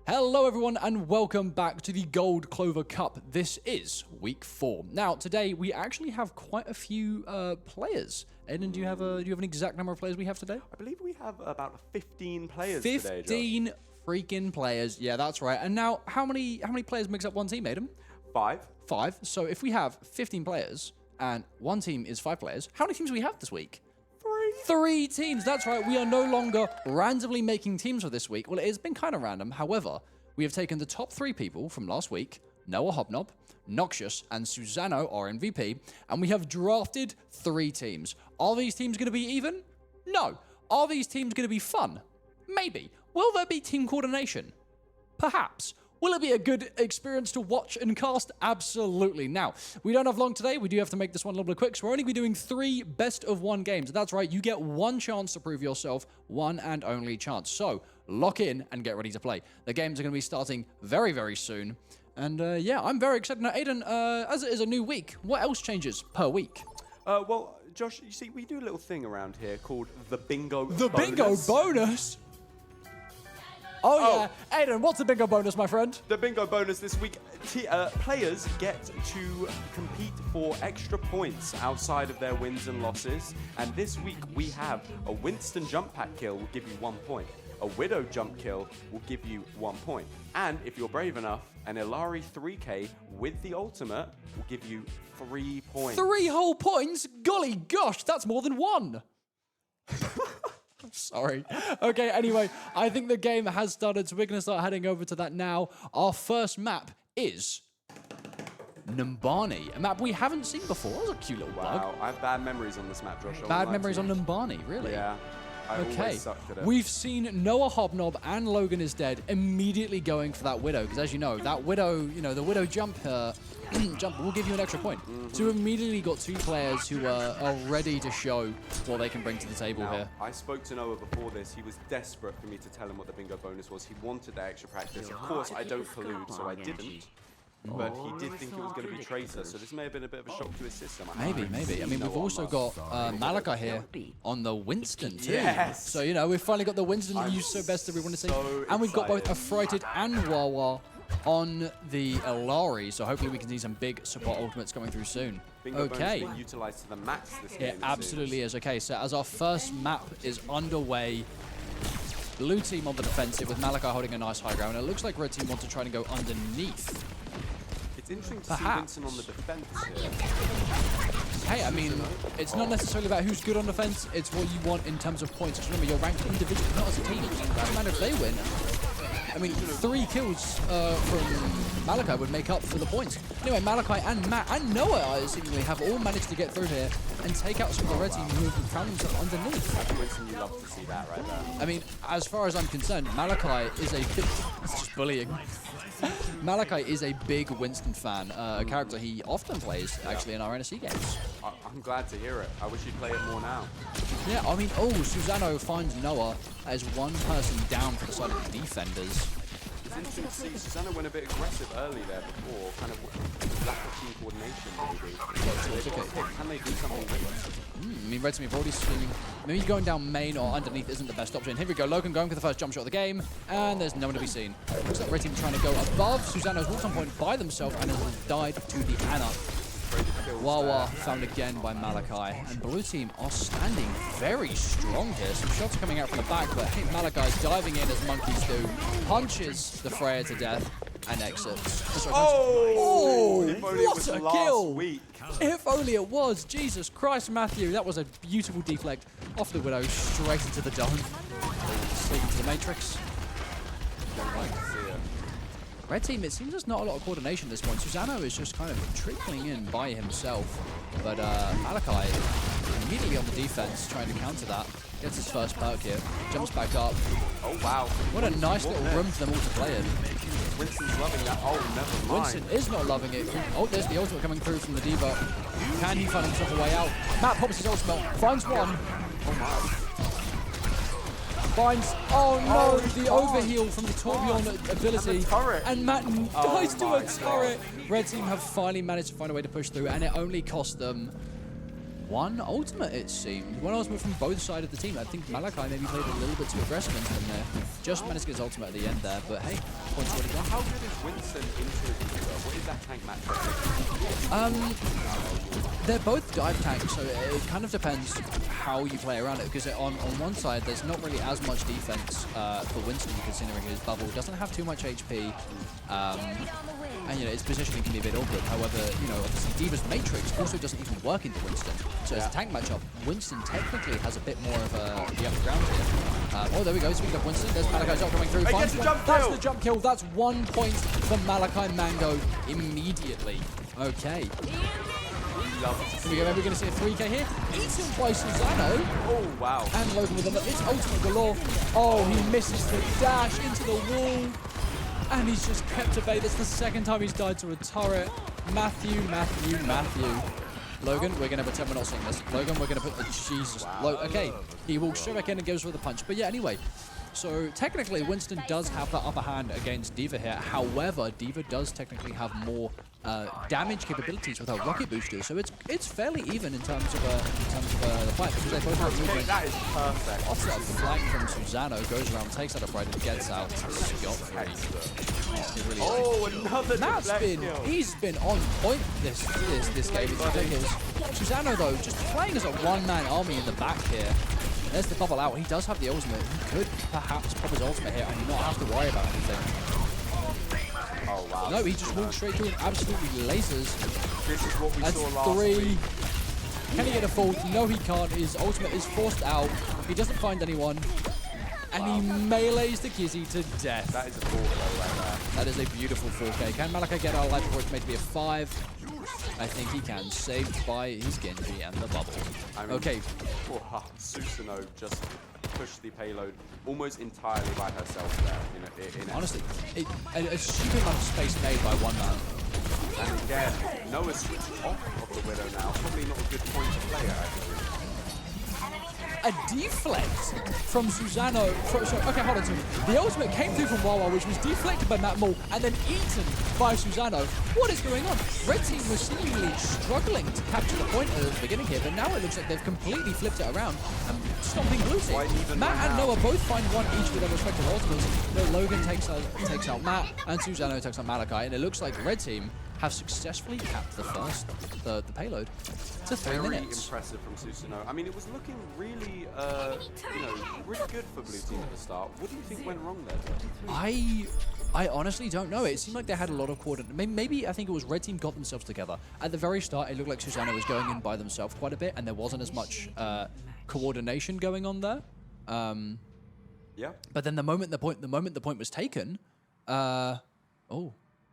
Hello everyone and welcome back to the Gold Clover Cup. This is week 4. Now today we actually have quite a few players. Aiden, do you have an exact number of players we have today? I believe we have about 15 players today, Josh. 15 freaking players. Yeah, that's right. And now how many players makes up one team, Aiden? 5. 5. So if we have 15 players and one team is 5 players, how many teams do we have this week? 3 teams. That's right. We are no longer randomly making teams for this week. Well, it has been kind of random. However, we have taken the top 3 people from last week, Noah Hobnob, Noxious, and Susano, our MVP, and we have drafted 3 teams. Are these teams going to be even? No. Are these teams going to be fun? Maybe. Will there be team coordination? Perhaps. Will it be a good experience to watch and cast? Absolutely. Now, we don't have long today. We do have to make this one a little bit quick, so we're only going to be doing 3 best-of-1 games. That's right, you get 1 chance to prove yourself, 1 and only chance. So, lock in and get ready to play. The games are going to be starting very, very soon. And yeah, I'm very excited. Now, Aiden, as it is a new week, what else changes per week? Well, Josh, you see, we do a little thing around here called the Bingo Bonus. The Bingo Bonus? Oh, yeah. Aiden, what's the bingo bonus, my friend? The bingo bonus this week, players get to compete for extra points outside of their wins and losses. And this week we have a Winston jump pack kill will give you 1 point. A Widow jump kill will give you 1 point. And if you're brave enough, an Illari 3K with the ultimate will give you 3 points. 3 whole points? Golly gosh, that's more than 1. Sorry. Okay, anyway, I think the game has started, so we're going to start heading over to that now. Our first map is Numbani, a map we haven't seen before. That was a cute little bug. Wow, I have bad memories on this map, Josh. Bad memories on Numbani, really? Yeah. I always sucked at it. We've seen Noah Hobnob and Logan is Dead immediately going for that Widow, because as you know, that Widow, the Widow jump will give you an extra point. So we've immediately got 2 players who are ready to show what they can bring to the table here. I spoke to Noah before this. He was desperate for me to tell him what the bingo bonus was. He wanted that extra practice. Of course, I don't collude, so I didn't. But he did think it was going to be Tracer, so this may have been a bit of a shock to his system. Maybe. I mean, we've also got Malachi here on the Winston too. Yes. So, we've finally got the Winston that you so best everyone to see. And we've got both Affrighted and Wawa on the Illari, so hopefully we can see some big support ultimates coming through soon. Bingo bonus being utilized to the max this game. It absolutely is. Okay, so as our first map is underway, blue team on the defensive with Malachi holding a nice high ground. It looks like red team want to try and go underneath. It's interesting to see Winston on the defense here. Hey, I mean, it's not necessarily about who's good on defense, it's what you want in terms of points. Because remember, you're ranked individually, not as a team. It doesn't matter if they win. I mean, 3 kills from Malachi would make up for the points. Anyway, Malachi and Matt and Noah seemingly have all managed to get through here and take out some of the red team who have found themselves underneath. Winston, you love to see that right there. I mean, as far as I'm concerned, Malachi is a big... It's just bullying. Malachi is a big Winston fan, a character he often plays, actually, in our NSC games. I'm glad to hear it. I wish he'd play it more now. Yeah, I mean, Susano finds Noah as 1 person down for the side of the defenders. It's interesting to see Susano went a bit aggressive early there before, kind of lack of team coordination maybe. Can they do something different? I mean, red team have already seen... Maybe going down main or underneath isn't the best option. Here we go, Logan going for the first jump shot of the game, and there's no one to be seen. Looks like red team trying to go above. Susano's walked on point by themselves and has died to the Ana. Wawa found again by Malachi, and blue team are standing very strong here. Some shots are coming out from the back, but hey, Malachi's diving in as monkeys do, punches the Freya to death, and exits. What a kill! If only it was. Jesus Christ, Matthew, that was a beautiful deflect off the Widow, straight into the dome. Sneaking to the Matrix. Don't like to see it. Red team, it seems there's not a lot of coordination at this point. Susano is just kind of trickling in by himself. But Malachi immediately on the defense, trying to counter that. Gets his first perk here. Jumps back up. Oh, wow. What a nice little room for them all to play in. Winston's loving that. Oh, never mind. Winston is not loving it. Oh, there's the ultimate coming through from the Diva. Can he find himself a way out? Matt pops his ultimate. Finds one. Oh, my. Finds, oh no, the overheal from the Torbjorn ability. And Matt dies to a turret. Red team have finally managed to find a way to push through, and it only cost them one ultimate, it seemed. One ultimate from both sides of the team. I think Malachi maybe played a little bit too aggressive into him there. Just managed to get his ultimate at the end there, but hey, points already gone. How good is Winston into Diva? What is that tank matchup? They're both dive tanks, so it kind of depends how you play around it, because on one side, there's not really as much defense for Winston, considering his bubble doesn't have too much HP. And, his positioning can be a bit awkward. However, obviously Diva's Matrix also doesn't even work into Winston. So as a tank matchup, Winston technically has a bit more of the upper ground here. Oh, there we go. Speaking of Winston, there's Malachi's ult coming through. That's the jump kill. That's 1 point for Malachi Mango immediately. Okay. Maybe we're going to see a 3K here. Eaten by Susano. Oh, wow. And Logan with it's ultimate galore. Oh, he misses the dash into the wall. And he's just kept at bay. That's the second time he's died to a turret. Matthew. Logan, we're going to pretend we're not seeing this. Logan, we're going to put Jesus. Okay, he walks straight back in and goes for the punch. But yeah, anyway. So technically, Winston does have the upper hand against Diva here. However, Diva does technically have more damage capabilities with her rocket boosters. So it's fairly even in terms of the fight, because they both have movement. That is perfect. Offset flank from Susano, goes around, takes out a Pride and gets out scot-free. Another he's been on point this game. It's ridiculous. Susano though, just playing as a one-man army in the back here. There's the bubble out. He does have the ultimate. He could perhaps pop his ultimate here and not have to worry about anything. Oh, wow. No, he just walked straight through and absolutely lasers. This is what we That's saw last 3. week. Can he get a fourth? No, he can't. His ultimate is forced out. He doesn't find anyone. And he melees the Gizzy to death. That is a 4 right there. That is a beautiful 4K. Can Malachi get out alive before it's made to be a 5? I think he can. Saved by his Genji and the bubble. Okay. Oh, Susano just pushed the payload almost entirely by herself there. Honestly, a stupid amount of space made by one man. And again, Noah switched off of the Widow now. Probably not a good point to play it, actually. A deflect from Susano. Okay, hold on to me. The ultimate came through from Wawa, which was deflected by Matt Mull and then eaten by Susano. What is going on? Red team was seemingly struggling to capture the point at the beginning here, but now it looks like they've completely flipped it around and stomping blue team. Matt and Noah both find one each with their respective ultimates. Logan takes out Matt and Susano takes out Malachi, and it looks like Red team have successfully capped the payload to 3 minutes. Very impressive from Susano. I mean, it was looking really, really good for blue team at the start. What do you think went wrong there? I honestly don't know. It seemed like they had a lot of coordination. Maybe I think it was Red team got themselves together. At the very start, it looked like Susano was going in by themselves quite a bit, and there wasn't as much coordination going on there. Yeah. But then the moment the point was taken,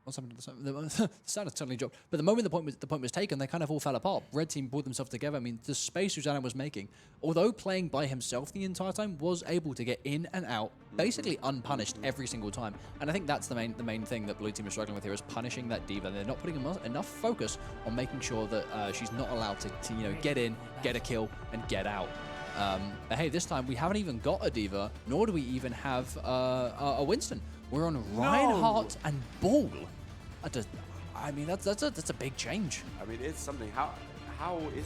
what's happened to the sound has suddenly dropped. But the moment the point was taken, they kind of all fell apart. Red team pulled themselves together. I mean, the space Susano was making, although playing by himself the entire time, was able to get in and out basically unpunished every single time. And I think that's the main thing that blue team is struggling with here, is punishing that Diva. They're not putting enough focus on making sure that she's not allowed to get in, get a kill, and get out. But hey, this time we haven't even got a Diva, nor do we even have a Winston. We're on Reinhardt and Ball. I mean, that's a big change. I mean, it's something. How is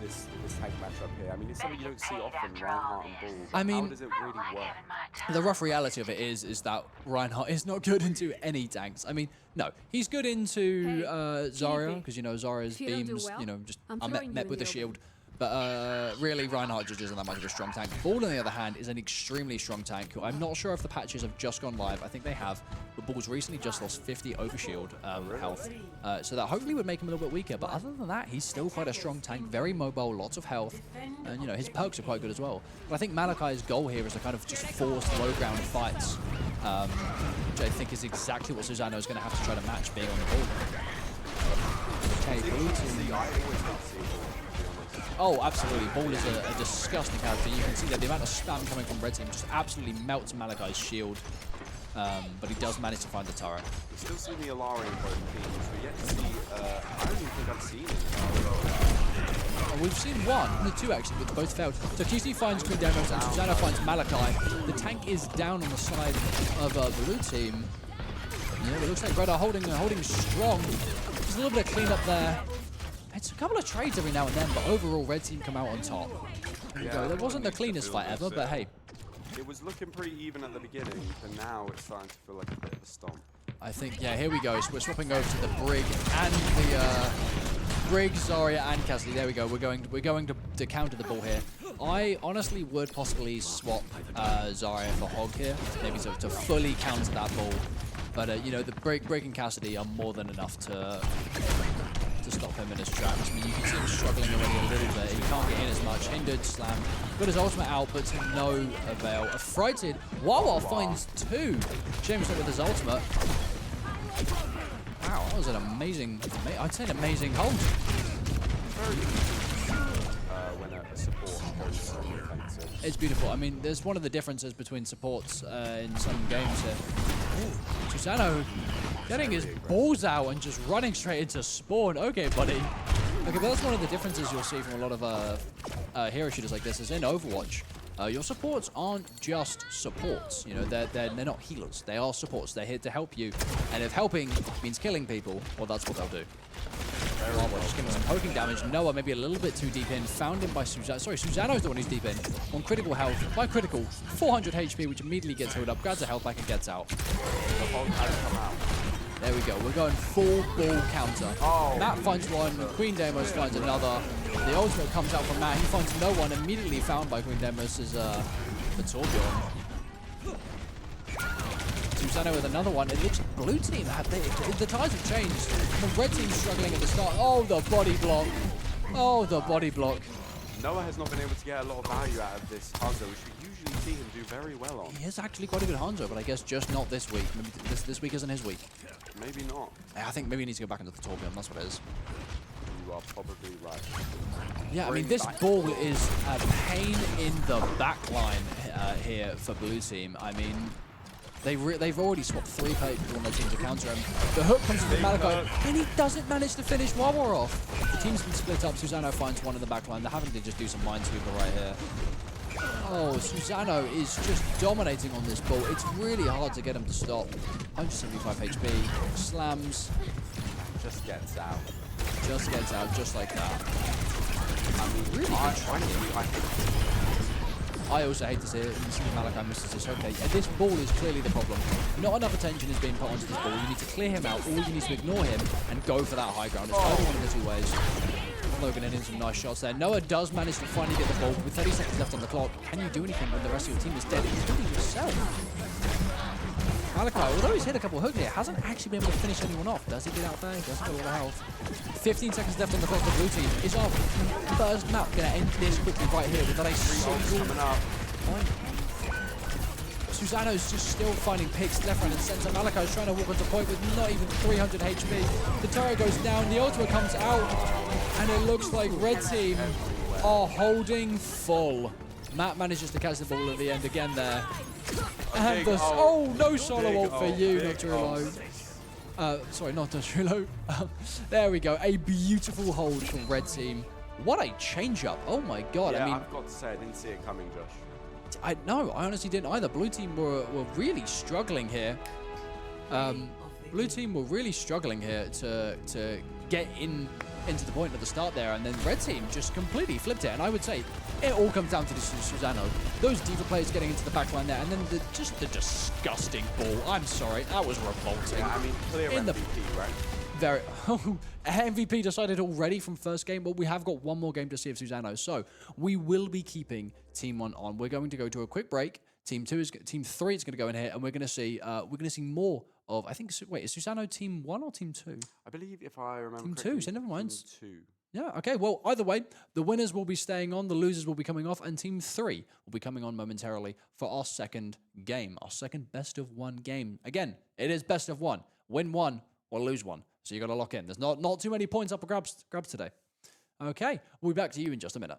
this tag matchup here? I mean, it's something you don't see often, Reinhardt and Ball. I mean, how does it really work? The rough reality of it is that Reinhardt is not good into any tanks. I mean, no, he's good into Zarya, because Zarya's beams, just met with a shield. But really, Reinhardt just isn't that much of a strong tank. Ball, on the other hand, is an extremely strong tank. I'm not sure if the patches have just gone live. I think they have. But Ball's recently just lost 50 overshield health. So that hopefully would make him a little bit weaker. But other than that, he's still quite a strong tank. Very mobile, lots of health. And, his perks are quite good as well. But I think Malachi's goal here is to kind of just force low ground fights. Which I think is exactly what Susano is going to have to try to match, being on the ball. Okay, blue team. Oh, absolutely. Ball is a disgusting character. You can see that the amount of spam coming from Red team just absolutely melts Malachi's shield. But he does manage to find the turret. We still see the Alara in both teams. We yet to see, I don't even think I've seen it. We've seen one, no, 2 actually, but both failed. So QC finds Queen Demos and Susano finds Malachi. The tank is down on the side of the blue team. Yeah, it looks like Red are holding strong. Just a little bit of cleanup there. It's a couple of trades every now and then, but overall, red team come out on top. Yeah, There wasn't the cleanest fight ever, but hey. It was looking pretty even at the beginning, but now it's starting to feel like a bit of a stomp. I think, yeah, here we go. So we're swapping over to the Brig and the Brig, Zarya, and Cassidy. There we go. We're going to counter the ball here. I honestly would possibly swap Zarya for Hog here, maybe to fully counter that ball. But you know, the Brig and Cassidy are more than enough to stop him in his tracks. I mean, you can see him struggling already a little bit. He can't get in as much. Hindered, slam. Got his ultimate out, but to no avail. Affrighted. Wawa finds 2. Jameson with his ultimate. Wow, that was an amazing, I'd say an amazing hold. Very when a support goes so defensive. It's beautiful. I mean, there's one of the differences between supports in some games here. Ooh, Susano getting his balls out and just running straight into spawn. Okay, buddy. Okay, but that's one of the differences you'll see from a lot of hero shooters like this is in Overwatch. Your supports aren't just supports. You know, they're not healers. They are supports. They're here to help you. And if helping means killing people, well, that's what they'll do. Well, just giving some poking damage. Noah maybe a little bit too deep in. Found him by Susano. Sorry, Susano's the one who's deep in. On critical health. By critical, 400 HP, which immediately gets healed up. Grabs a health back and gets out. The Hog has come out. There we go. We're going full ball counter. Oh, Matt finds one. Queen Demos finds another. The ultimate comes out from Matt. He finds no one. Immediately found by Queen Demos is the Torbjorn. Susano with another one. It looks like blue team. The tides have changed. The red team struggling at the start. Oh, the body block. Oh, the body block. Noah has not been able to get a lot of value out of this Hanzo, which we usually see him do very well on. He is actually quite a good Hanzo, but I guess just not this week. Maybe this week isn't his week. Maybe not. I think maybe he needs to go back into the Torbjorn. That's what it is. You are probably right. Yeah, I mean, this ball is a pain in the back line here for blue team. I mean, they've already swapped 3 people on their team to counter him. The hook comes from Malachi, and he doesn't manage to finish Wawa off. The team's been split up. Susano finds one in the back line. They're having to just do some minesweeper right here. Oh, Susano is just dominating on this ball. It's really hard to get him to stop. 175 HP, slams. Just gets out. Just gets out, just like that. I mean, really I also hate to see it. You see Malachi misses this. Okay, and this ball is clearly the problem. Not enough attention is being put onto this ball. You need to clear him out, or you need to ignore him and go for that high ground. It's either one of the 2 ways. Logan in some nice shots there. Noah does manage to finally get the ball with 30 seconds left on the clock. Can you do anything when the rest of your team is dead, including yourself? Malachi, although he's hit a couple of hooks here, hasn't actually been able to finish anyone off. Does he get out there? He doesn't get a lot of health. 15 seconds left on the clock. The blue team is our first map. Going to end this quickly right here with a single coming up. point. Susano's just still finding picks left, right, and center. Malachi's trying to walk onto point with not even 300 HP. The turret goes down, the ultimate comes out, and it looks like red team are holding full. Matt manages to catch the ball at the end again there. And no solo ult for you, Nocturillo. Sorry, not Nocturillo. There we go. A beautiful hold from red team. What a change-up. Oh my god. Yeah, I mean, I've got to say, I didn't see it coming, Josh. No, I honestly didn't either. Blue team were really struggling here. Blue team were really struggling here to get into the point at the start there, and then red team just completely flipped it. And I would say it all comes down to this Susano. Those D.Va players getting into the back line there, and then the disgusting ball. I'm sorry, that was revolting. Yeah, I mean, clear MVP, right? Very. MVP decided already from first game, but we have got one more game to see of Susano. So we will be keeping Team 1 on. We're going to go to a quick break. Team 3 is going to go in here, and we're going to see more of. I think. Wait, is Susano Team 1 or Team 2? I believe if I remember. Team correctly, 2. So never mind. Team 2. Yeah. Okay. Well, either way, the winners will be staying on, the losers will be coming off, and Team 3 will be coming on momentarily for our second game, our second best of 1 game. Again, it is best of 1. Win 1 or lose 1. So you got to lock in. There's not too many points up for grabs today. Okay, we'll be back to you in just a minute.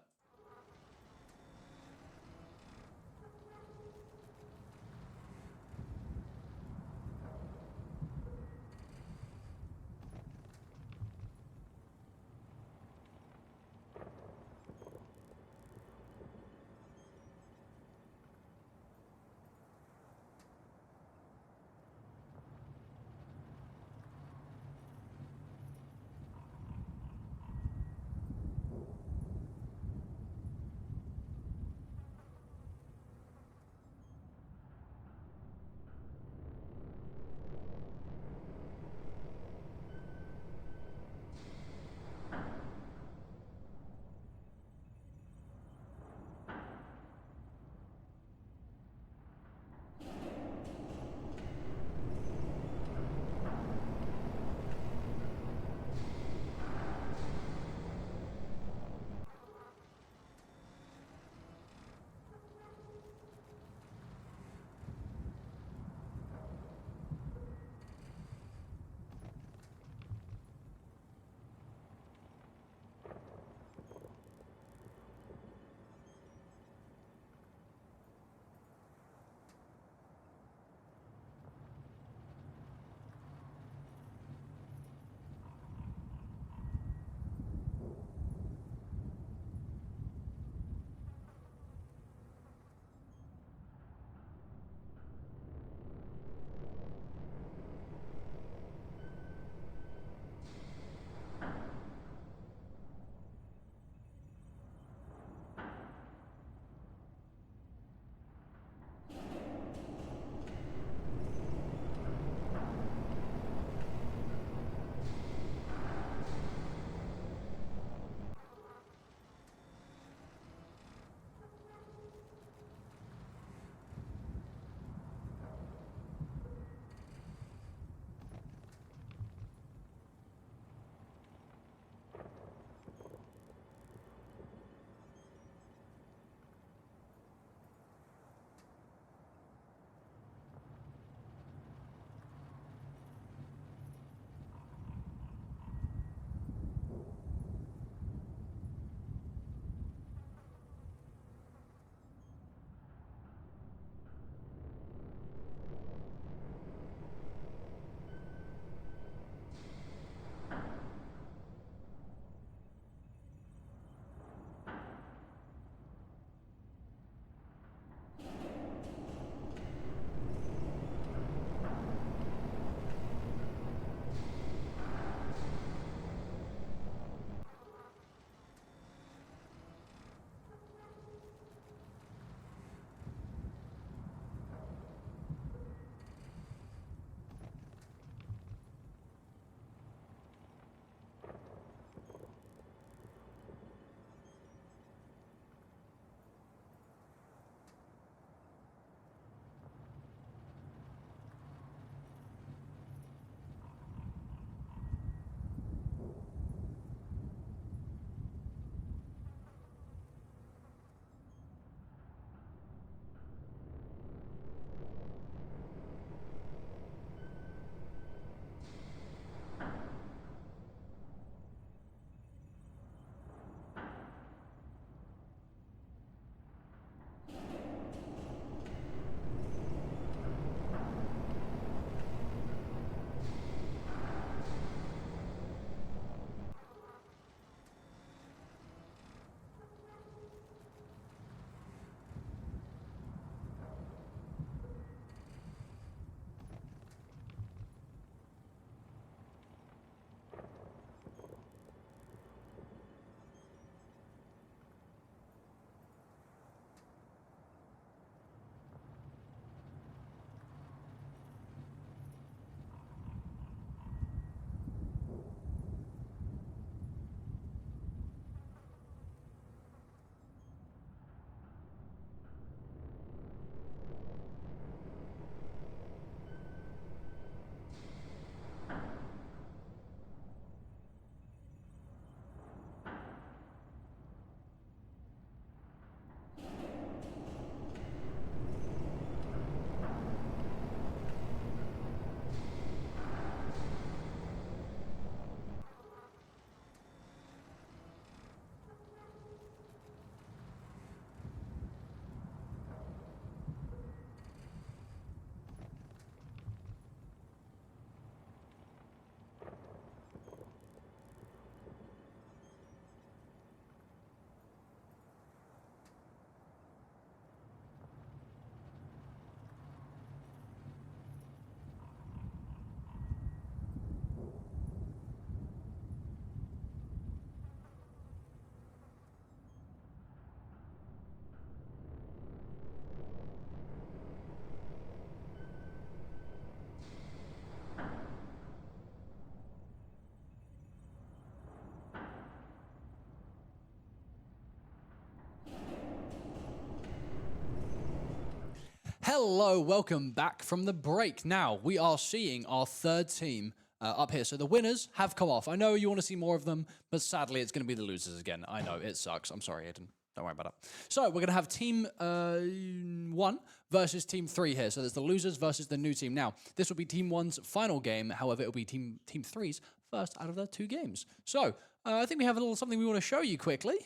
Hello, welcome back from the break. Now, we are seeing our third team up here. So the winners have come off. I know you want to see more of them, but sadly, it's going to be the losers again. I know, it sucks. I'm sorry, Aiden. Don't worry about it. So we're going to have team 1 versus team 3 here. So there's the losers versus the new team. Now, this will be team 1's final game. However, it will be team 3's first out of their 2 games. So I think we have a little something we want to show you quickly.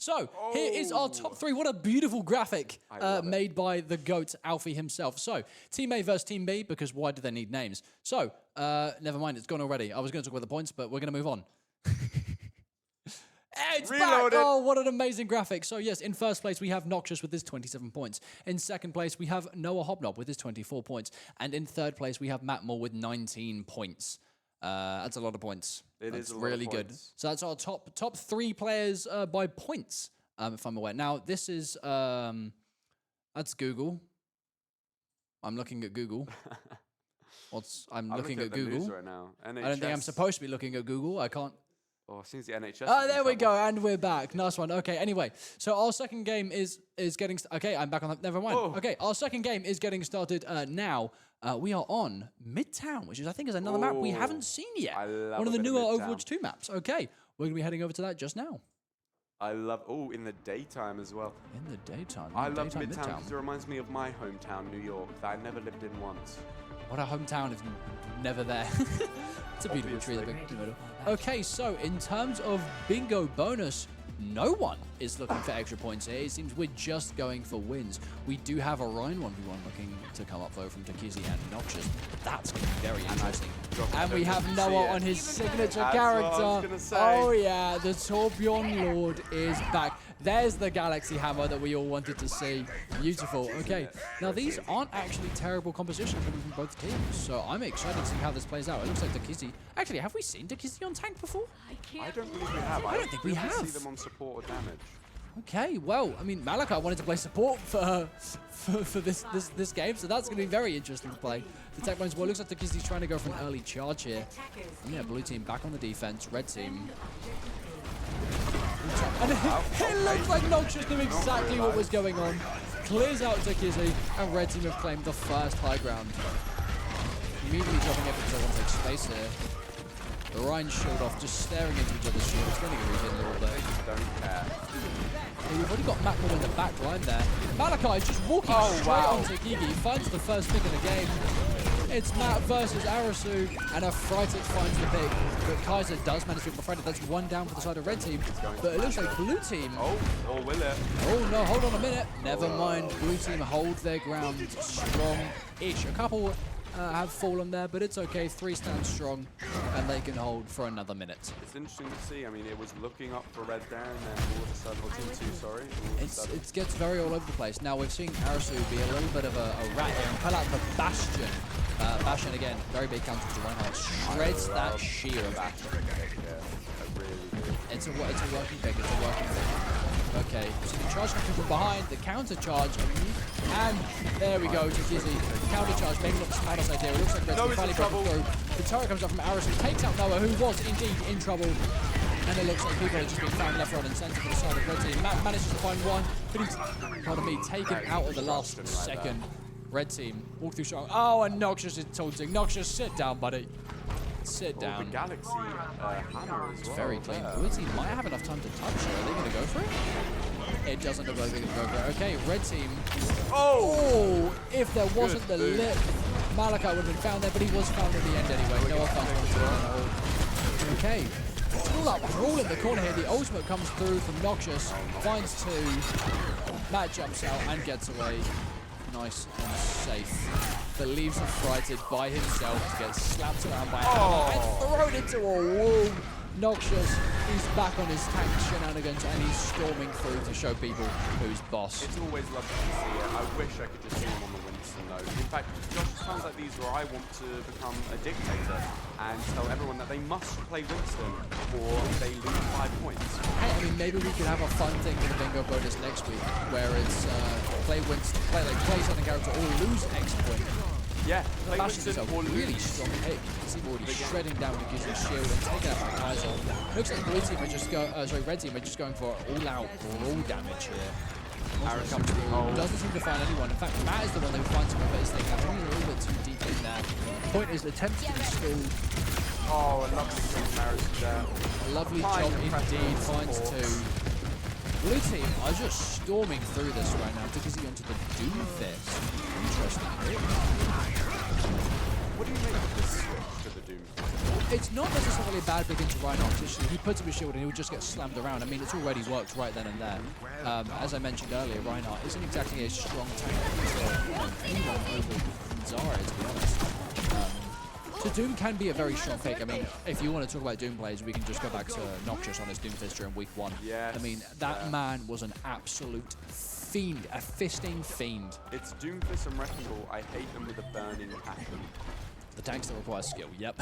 So, here is our top 3. What a beautiful graphic made by the GOAT, Alfie himself. So, Team A versus Team B, because why do they need names? So, never mind, it's gone already. I was going to talk about the points, but we're going to move on. It's Reloaded. back! Oh, what an amazing graphic. So, yes, in first place, we have Noxious with his 27 points. In second place, we have Noah Hobnob with his 24 points. And in third place, we have Matt Moore with 19 points. That's a lot of points. That's really good. So that's our top 3 players by points, if I'm aware. Now this is that's Google. I'm looking at Google. I'm looking at Google News right now. I don't think I'm supposed to be looking at Google. I can't. Oh, since the NHS. Oh, there we go, and we're back. Nice one. Okay, anyway, so our second game is getting. Okay, I'm back on. Never mind. Oh. Okay, our second game is getting started now. We are on Midtown, which I think is another map we haven't seen yet. I love one of the a bit newer of Midtown. Overwatch 2 maps. Okay, we're gonna be heading over to that just now. I love. Oh, in the daytime as well. In the daytime. I love Midtown because it reminds me of my hometown, New York, that I never lived in once. What a hometown if you're never there. It's a beautiful tree in the middle. Okay, so in terms of bingo bonus, no one is looking for extra points here. It seems we're just going for wins. We do have a Ryan 1v1 looking to come up though from Takizi and Noxious. That's going to be very interesting. And we have Noah on his signature character. Oh yeah, the Torbjorn Lord is back. There's the Galaxy Hammer that we all wanted to see. Beautiful. Okay, now these aren't actually terrible compositions coming from both teams, so I'm excited to see how this plays out. It looks like Takizi. Actually, have we seen Takizi on tank before? I don't believe we have. I don't think we have. see them on support or damage. Okay, well, I mean, Malachi wanted to play support for this game, so that's going to be very interesting to play. The tech bones, well, it looks like Takizi's trying to go for an early charge here. And yeah, blue team back on the defense, red team. And it looks like Noxious knew exactly what was going on. Clears out Takizi, and red team have claimed the first high ground. Immediately dropping it because they want to take space here. The Ryan shield off, just staring into each other's shields, getting a region a little bit. Don't care. We've already got Matt Moore in the back line there. Malachi just walking straight onto Gigi, finds the first pick of the game. It's Matt versus Arasu, and a Frighted finds the pick. But Kaiser does manage to get the Frighted. That's one down for the side of red team. But it looks like blue team. Oh, or will it? Oh no, hold on a minute. Never mind. Blue team hold their ground strong-ish. A couple have fallen there, but it's okay. 3 stand strong, and they can hold for another minute. It's interesting to see. I mean, it was looking up for red there, and then all of a sudden, or team 2, sorry. It gets very all over the place. Now we've seen Arasu be a little bit of a rat here and pull out the Bastion. Bastion again, very big counter to Reinhardt. Shreds that shield. It's a working pick. It's a working pick. Okay, so the charge comes from behind, the counter charge, and there we go, Takizi. Counter charge, maybe not the smartest idea. It looks like Red's finally broken through. The turret comes up from Arasu, takes out Noah, who was indeed in trouble. And it looks like people are just being found left, right, and centre for the side of Red team. Matt manages to find one, but he's, pardon me, taken out at the last second. Red team, walk through strong. Oh, and Noxious is taunting. Noxious, sit down, buddy. Sit down. The Galaxy hammer as well. Very clean. Blue team might have enough time to touch it. Are they going to go for it? It doesn't look like they're going to go for it. Okay, red team. Oh! If there wasn't the lip, Malachi would have been found there, but he was found in the end anyway. No offense. Okay. Pull up, brawl in the corner here. The ultimate comes through from Noxious. Finds 2. Matt jumps out and gets away. Nice and safe. But leaves him frighted by himself to get slapped around by a hammer and thrown into a wall. Noxious, he's back on his tank shenanigans and he's storming through to show people who's boss. It's always lovely to see it. I wish I could just see him on the Winston though. In fact, Josh, it sounds like these where I want to become a dictator and tell everyone that they must play Winston or they lose 5 points. Hey, I mean, maybe we could have a fun thing for the bingo bonus next week where it's play Winston, play something character or lose X point. Yeah, play Bastion is a Winston or really lose. strong pick. See him already shredding down Takizi's shield and taking out by Kaiser. Looks like blue team are just red team are just going for all-out brawl damage here. Ultimate comes through, doesn't seem to find anyone. In fact, Matt is the one who finds him, but it's taking a little bit too deep in there. Point is, attempts to be stalled. Oh, a lovely kill from Maris there. A lovely job indeed, finds two. Blue team are just storming through this right now. Took easy onto the Doomfist. Interesting. What do you make of this switch to the Doomfist? It's not necessarily a bad big into Reinhardt. He puts up a shield and he'll just get slammed around. I mean, it's already worked right then and there. As I mentioned earlier, Reinhardt isn't exactly a strong tank for anyone over Zara, to be honest. So Doom can be a very strong pick. I mean, if you want to talk about Doom plays, we can just go back to Noxious on his Doomfist during week 1. Yes, I mean, that man was an absolute fiend, a fisting fiend. It's Doomfist and Wrecking Ball. I hate them with a burning passion. The tanks that require skill, yep.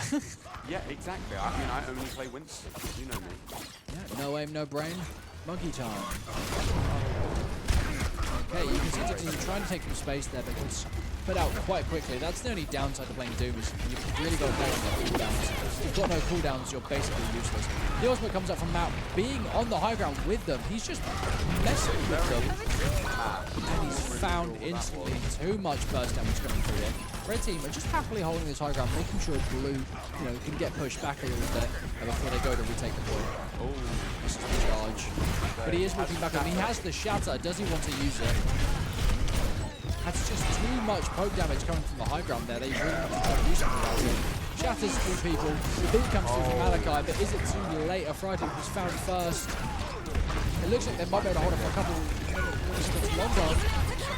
Yeah, exactly. I mean, I only play Winston. You know me. Yeah, no aim, no brain. Monkey time. Okay, you can see that he's trying to take some space there, but he's put out quite quickly. That's the only downside to playing Doom is you've really got to play on the cooldowns. If you've got no cooldowns, you're basically useless. The ultimate comes up from Matt, being on the high ground with them. He's just messing with them. And he's found instantly too much burst damage coming through here. Red team are just happily holding this high ground, making sure Blue, can get pushed back a little bit before they go to retake the point. Oh, this is the charge. But he is walking back up. He has the shatter. Does he want to use it? That's just too much poke damage coming from the high ground there. They really have to try to do something about it. Shatters through people. The beat comes through from Malachi, but is it too late? A Friday was found first. It looks like they might be able to hold it for a couple minutes longer.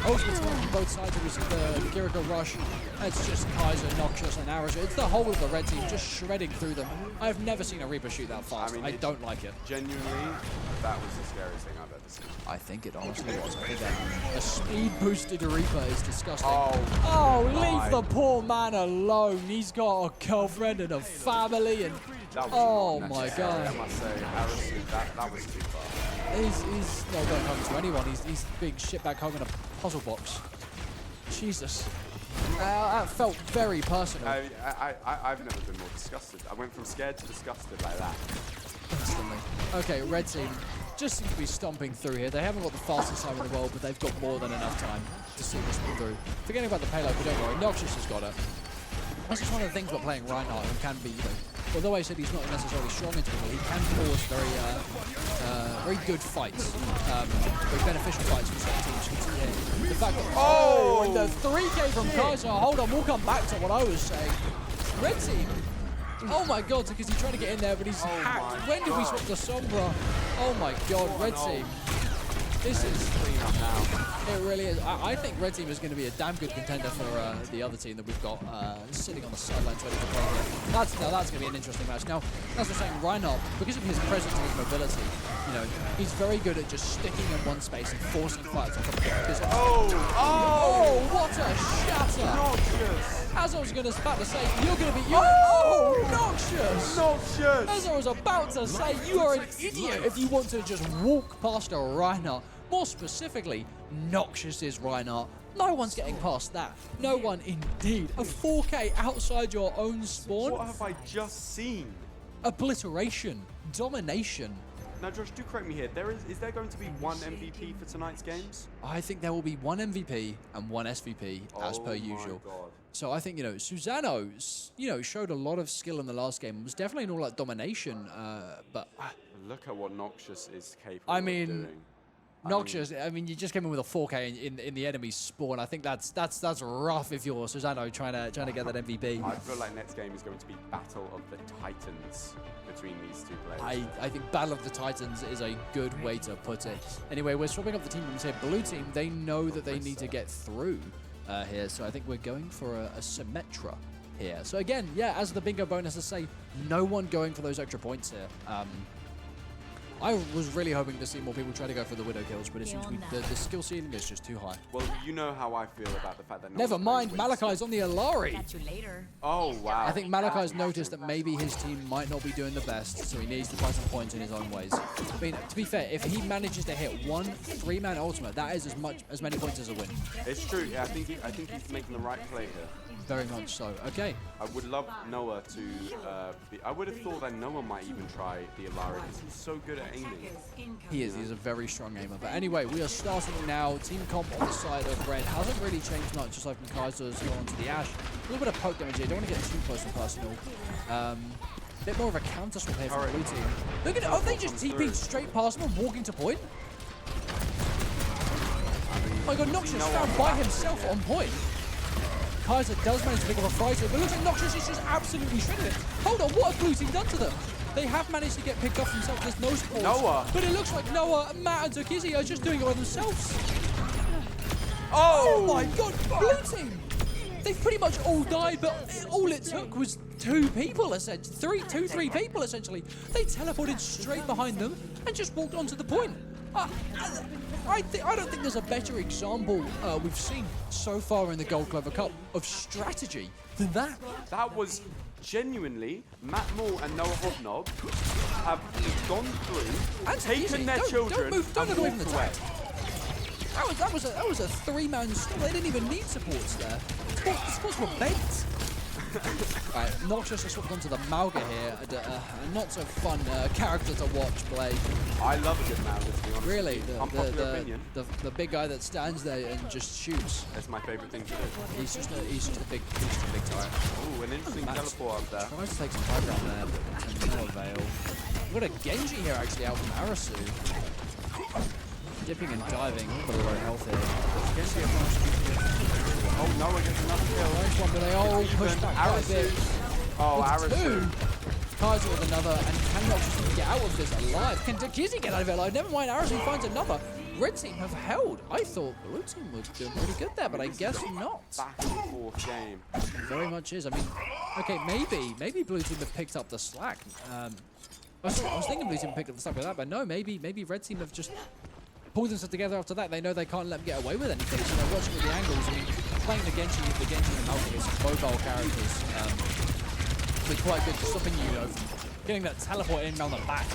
Ultimate's coming from both sides. We see the Kiriko rush. It's just Kaiser, Noxious, and Arash. It's the whole of the red team just shredding through them. I've never seen a Reaper shoot that fast. I don't like it. Genuinely, that was the scariest thing I've ever seen. I think it honestly was. I think a speed-boosted Reaper is disgusting. Oh, leave the poor man alone. He's got a girlfriend and a family, and oh my god. I must say, Arash, that was too far. He's not going home to anyone. He's being shipped back home in a puzzle box. Jesus. That felt very personal. I've never been more disgusted. I went from scared to disgusted like that. Instantly. Okay, red team just seem to be stomping through here. They haven't got the fastest time in the world, but they've got more than enough time to see this one through. Forgetting about the payload, but don't worry, Noxious has got it. That's just one of the things about playing Reinhardt, who can be, although I said he's not necessarily strong into people, he can cause very good fights, very beneficial fights for certain teams. You can see here the fact that, and the 3K from Kaiser. Hold on, we'll come back to what I was saying. Red team. Oh my god, because he's trying to get in there, but he's hacked. When did we swap to Sombra? Oh my god, red team. This is clean up now. It really is. I think red team is going to be a damn good contender for the other team that we've got sitting on the sidelines ready to play here. That's going to be an interesting match. Now, as we're saying, Reinhardt, because of his presence and his mobility, he's very good at just sticking in one space and forcing fights off of him. Oh, what a shatter! Noxious! As I was about to say, you're going to be... Noxious! Noxious! As I was about to say, you are an idiot if you want to just walk past a Reinhardt. More specifically, Noxious is Reinhardt. No one's getting past that. No one indeed. A 4K outside your own spawn. What have I just seen? Obliteration. Domination. Now, Josh, do correct me here. Is there going to be one MVP for tonight's games? I think there will be one MVP and one SVP as per usual. God. So I think, Susano, showed a lot of skill in the last game. It was definitely an all-out domination, but... Look at what Noxious is capable of doing. Noxious, you just came in with a 4K in the enemy's spawn. I think that's rough if you're Susano trying to get that MVP. I feel like next game is going to be Battle of the Titans between these two players. I think Battle of the Titans is a good way to put it. Anyway, we're swapping up the team rooms here. Blue team, they know that they need to get through here, so I think we're going for a Symmetra here. So again, yeah, as the bingo bonus to say, no one going for those extra points here. I was really hoping to see more people try to go for the Widow kills, but it seems the skill ceiling is just too high. Well, you know how I feel about the fact that... Never mind, Malachi's on the Alari. Catch you later. Oh, wow. I think Malachi's noticed that maybe his team might not be doing the best, so he needs to find some points in his own ways. I mean, to be fair, if he manages to hit one 3-man ultimate, that is as many points as a win. It's true. Yeah, I think he's making the right play here. Very much so. Okay. I would love Noah to be... I would have thought that Noah might even try the Alari because he's so good at aiming. He is. He's a very strong aimer. But anyway, we are starting now. Team comp on the side of red hasn't really changed much, aside from Kaiser's going onto the Ash. A little bit of poke damage here. Don't want to get too close and personal. Bit more of a counter swap here from the blue team. Look at it. Oh, they just TP'd straight past him and walking to point. Oh my god, Noxious found by himself on point. Kaiser does manage to pick up a fighter, but it looks like Noxious is just absolutely shredding it. Hold on, what have blue team done to them? They have managed to get picked off themselves. There's no support. Noah. But it looks like Noah, Matt, and Tokizi are just doing it by themselves. Oh! Oh my god, blue team! They've pretty much all died, but all it took was two people, essentially. Three people, essentially. They teleported straight behind them and just walked onto the point. I don't think there's a better example we've seen so far in the Gold Clover Cup of strategy than that. That was genuinely Matt Moore and Noah Hobnob have gone through, And taken their children, don't and look away from walked the away. tag. That was a three-man stall. They didn't even need supports there. The supports were bait. Right, Noxious has swapped onto the Mauga here. A not so fun character to watch play. I love a good Mauga, to be honest. Really, Unpopular opinion. the big guy that stands there and just shoots. That's my favourite thing to do. He's just a big tyrant. Ooh, an interesting teleport up there. Tries to take some high ground there, but to no avail. We've got a Genji here actually out from Arasu. Dipping and diving, a little low health here. Genji approach. Oh, Noah gets another kill. Nice one, but they all push back quite a bit. Oh, With Arasu. two. Kaiser with another, and can Noxious get out of this alive? Can Tokizi get out of it alive? Never mind, Arasu finds another. Red team have held. I thought blue team was doing pretty good there, but I guess not. Back and forth game. Very much is. I mean, okay, maybe blue team have picked up the slack. I was thinking blue team picked up the slack with that, but no, maybe red team have just pulled themselves together after that. They know they can't let them get away with anything, so they're watching with the angles. I mean, playing the Genji and Malcolm is mobile characters. Be quite good for stopping you, from getting that teleport in around the back.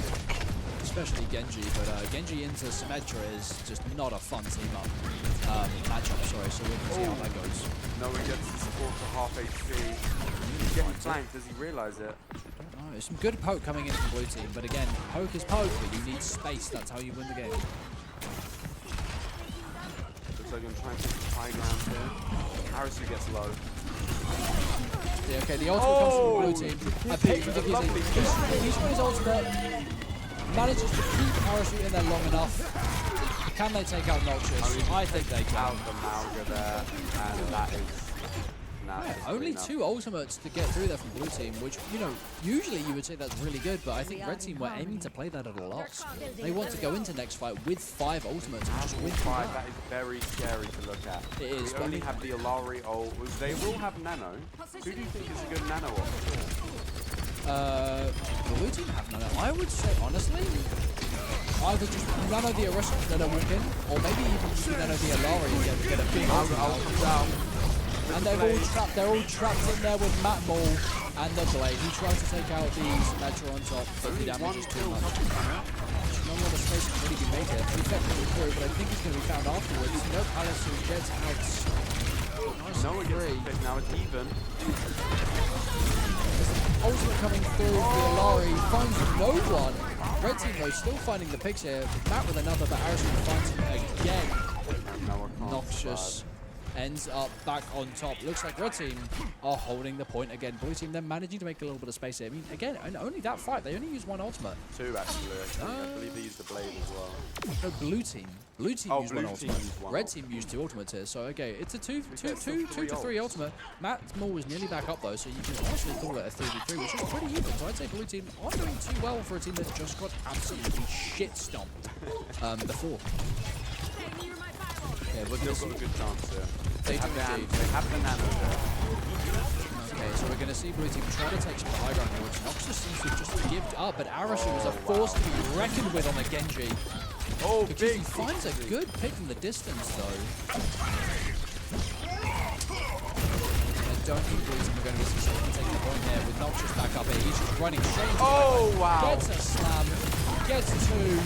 Especially Genji, but Genji into Symmetra is just not a fun team up matchup, sorry, so we're going to see how that goes. Noah gets the support for half HP. He's getting flanked, does he realise it? Oh, there's some good poke coming in from blue team, but again, poke is poke, but you need space, that's how you win the game. Looks like I'm going to try and take some high ground here. Arasu gets low. Yeah, okay, the ultimate comes from blue team. I picked for lovely he's got his ultimate. Manages to keep Arasu in there long enough. Can they take out Noxious? I think they can. Out the Mauga there, and that is... Only two ultimates to get through there from blue team, which, usually you would say that's really good, but I think red team were aiming to play that at a loss. They want to go into next fight with 5 ultimates and just win five. That is very scary to look at. It is. We only have the Alari ult. They will have Nano. Who do you think is a good Nano ult? Blue team have Nano. I would say, honestly, either just Nano the Arista Nano walk in, or maybe even just Nano the Alari and get a big ultimate. I'll come down. And they're all trapped in there with Matt Maul and the Blade. He tries to take out the Symmetra on top, but the damage is too much. Not a lot of space can really be made here. He's technically through, but I think he's going to be found afterwards. No Palace who gets out. Nice Noah gets the pick, now it's even. Ultimate coming through for the Alari, finds no one. Red team though still finding the picks here. Matt with another, but Arizona finds him again. Noxious ends up back on top. Looks like red team are holding the point again. Blue team then managing to make a little bit of space here. I mean, again, only that fight. They only used one ultimate. 2 actually. I believe they used the Blade as well. No, blue team. Blue team used one ultimate. One Red team used 2 ultimates here. So okay, it's a 2 to 3 ultimate. Matt Moore was nearly back up though, so you can actually call it a 3v3, which is pretty even. So I'd say blue team aren't doing too well for a team that just got absolutely shit stomped before. Yeah, we're still got a good chance here. They have the Nano there. Okay, so we're going to see blue team try to take some high ground here, which Noxious seems to have just given up, but Arasu is a force to be reckoned with on the Genji. Oh, because he finds a good pick from the distance, though. I don't think blue team are going to be successful in taking the point here with Noxious back up here. He's just running straight. Oh, wow. Gets a slam, gets 2.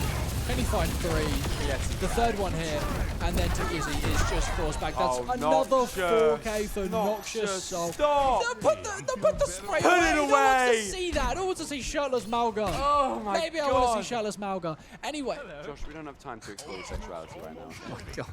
Can he find 3? Yes, the third one here, and then Tokizi is just forced back. That's another Noxious. 4K for Noxious. Stop! Put the spray Put away. it No one away! wants to see that. No one to see shirtless Malga. Oh my Maybe I God. want to see shirtless Malga. Anyway. Josh, we don't have time to explore your sexuality right now. Oh my God.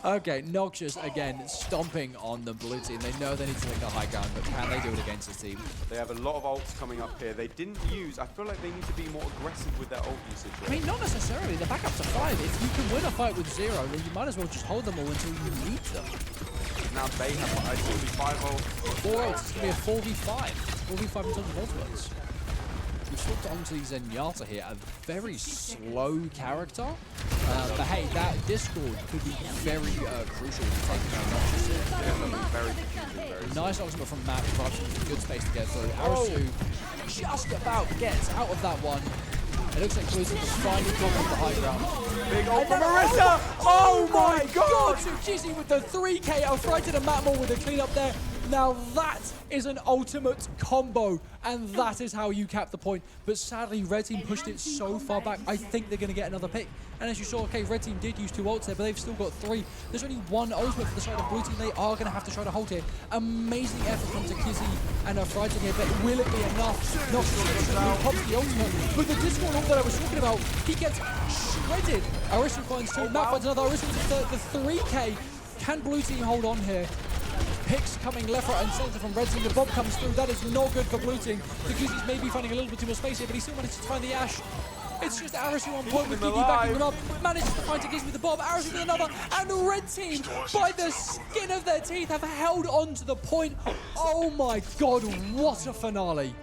Okay, Noxious again stomping on the blue team. They know they need to take the high ground, but can they do it against this team? They have a lot of ults coming up here. They didn't use. I feel like they need to be more aggressive with their ult usage. I mean, not necessarily. They're back up to 5. If you can win a fight with 0, then you might as well just hold them all until you need them. Now they have, I think, 5 ults. 4 ults. It's going to be a 4v5. 4v5 in terms of ultimates. We've swapped onto the Zenyatta here, a very slow character. But hey, that Discord could be very crucial to taking out Noxious here. Very confusing, Nice ultimate from Matt, provides some good space to get through. Arisu just about gets out of that one. It looks like Blue's finally got on the high ground. Big ult from Marissa! Oh my God! Tsukiji with the 3K, Affrighted and Matmore with the cleanup there. Now that is an ultimate combo, and that is how you cap the point. But sadly, Red Team pushed it so far back, I think they're going to get another pick. And as you saw, okay, Red Team did use 2 ults there, but they've still got 3. There's only 1 ultimate for the side of Blue Team. They are going to have to try to hold here. Amazing effort from Tsukiji and Affrighted here, but will it be enough? Not sure. Pops the ultimate. But the Discord ult that I was talking about, he gets shredded. Arisu finds 2, Matt finds another. Arisu with the 3K. Can Blue Team hold on here? Picks coming left, right, and center from Red Team. The bomb comes through. That is not good for Blue Team. Tsukisi's maybe finding a little bit too much space here, but he still manages to find the Ash. It's just Arisu on point with Gigi backing him up. Manages to find Tsukisi with the bomb. Arisu with another. And Red Team, by the skin of their teeth, have held on to the point. Oh my God, what a finale.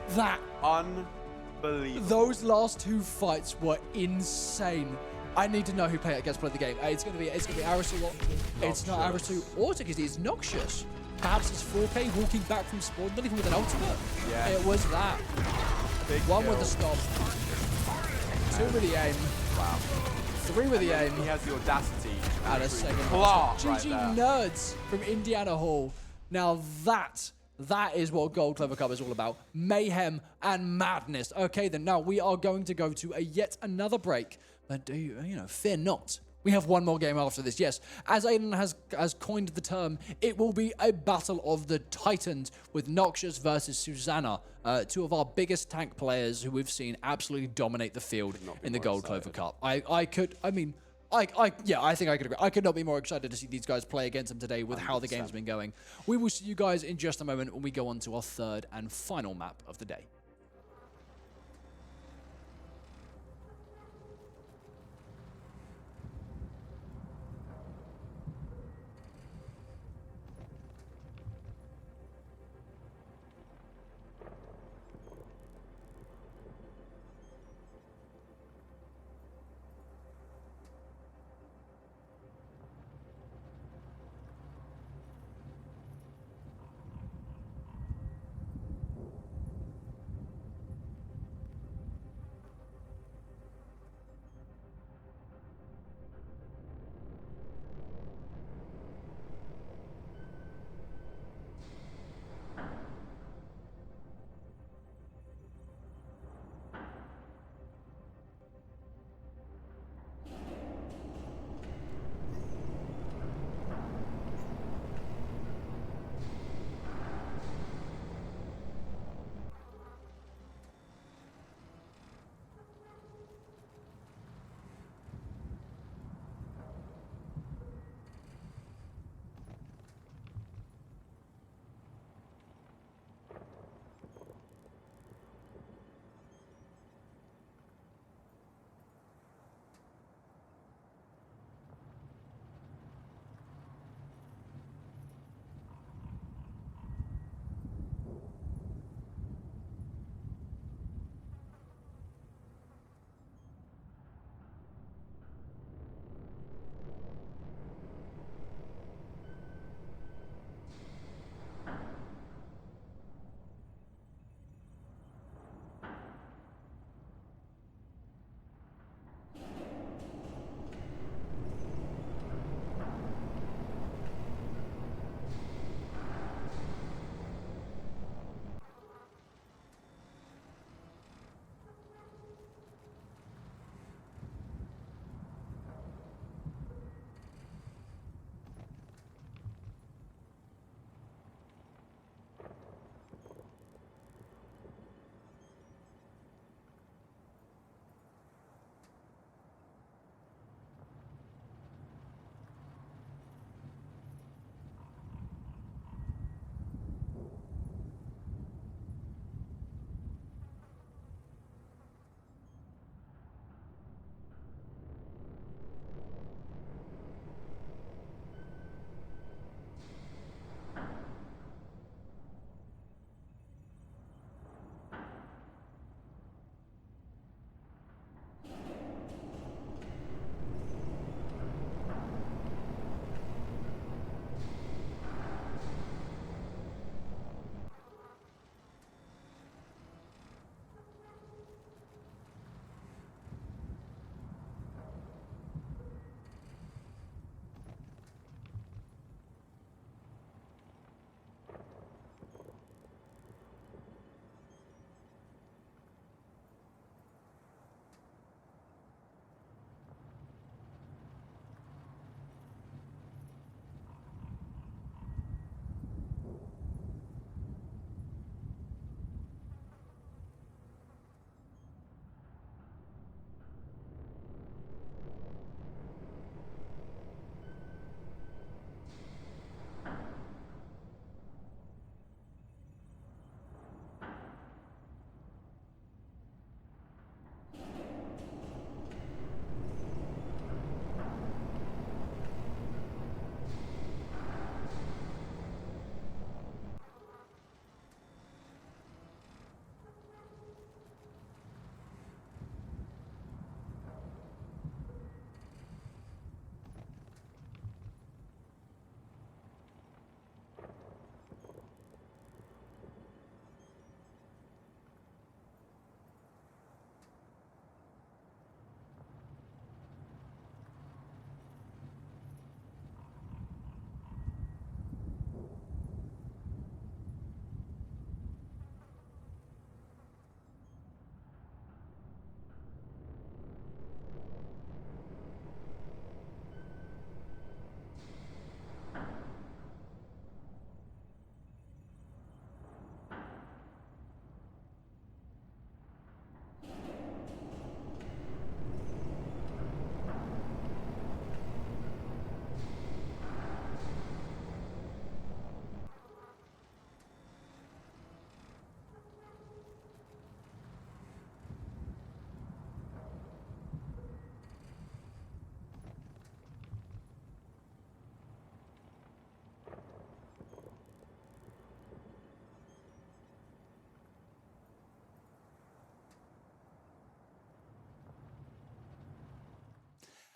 That. Unbelievable. Those last 2 fights were insane. I need to know who gets played the game. It's gonna be Arisu. It's not Arisu or Tsukisi. It's Noxious. Perhaps it's 4K walking back from spawn, not even with an ultimate. Yeah. It was that. Big 1 kill. with the stop. 2 with the aim. Wow. 3 with the aim. He has the audacity. And a second. Claw right GG there. Nerds from Indiana Hall. Now that is what Gold Clover Cup is all about. Mayhem and madness. Okay, then now we are going to go to yet another break. But do you know, fear not. We have 1 more game after this. Yes, as Aiden has coined the term, it will be a battle of the Titans with Noxious versus Susanna. 2 of our biggest tank players who we've seen absolutely dominate the field in the Gold Clover Cup. I think I could agree. I could not be more excited to see these guys play against them today with 100%. How the game's been going. We will see you guys in just a moment when we go on to our 3rd and final map of the day.